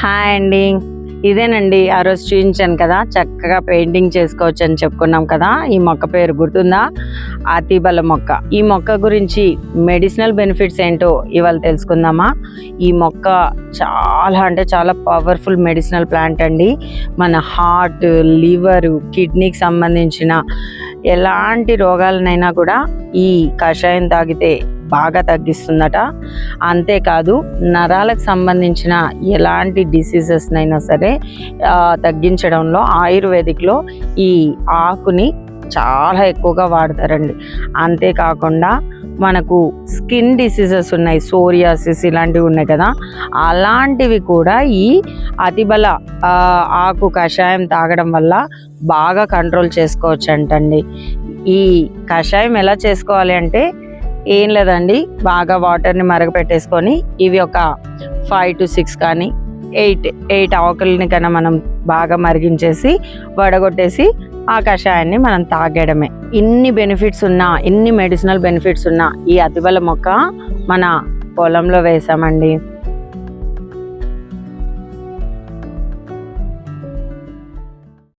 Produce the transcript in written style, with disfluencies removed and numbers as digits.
Hi అండి. ఇదేనండి ఆ రోజు చూపించాను కదా, చక్కగా పెయింటింగ్ చేసుకోవచ్చు అని చెప్పుకున్నాం కదా. ఈ మొక్క పేరు గుర్తుందా? అతిబల మొక్క. ఈ మొక్క గురించి మెడిసినల్ బెనిఫిట్స్ ఏంటో ఇవాళ తెలుసుకుందామా. ఈ మొక్క చాలా అంటే చాలా పవర్ఫుల్ మెడిసినల్ ప్లాంట్ అండి. మన హార్ట్, లివర్, కిడ్నీకి సంబంధించిన ఎలాంటి రోగాలనైనా కూడా ఈ కషాయం తాగితే బాగా తగ్గిస్తుందట. అంతేకాదు నరాలకు సంబంధించిన ఎలాంటి డిసీజెస్నైనా సరే తగ్గించడంలో ఆయుర్వేదిక్లో ఈ ఆకుని చాలా ఎక్కువగా వాడతారండి. అంతేకాకుండా మనకు స్కిన్ డిసీజెస్ ఉన్నాయి, సోరియాసిస్ ఇలాంటివి ఉన్నాయి కదా, అలాంటివి కూడా ఈ అతిబల ఆకు కషాయం తాగడం వల్ల బాగా కంట్రోల్ చేసుకోవచ్చు అంటండి. ఈ కషాయం ఎలా చేసుకోవాలి అంటే ఏం లేదండి, బాగా వాటర్ని మరగపెట్టేసుకొని ఇవి ఒక 5 to 6 కానీ 8 ఆకుల్ని కన్నా మనం బాగా మరిగించేసి వడగొట్టేసి ఆ కషాయాన్ని మనం తాగడమే. ఇన్ని బెనిఫిట్స్ ఉన్నా, ఇన్ని మెడిసినల్ బెనిఫిట్స్ ఉన్నా ఈ అతిబల మొక్క మన పొలంలో వేసామండి.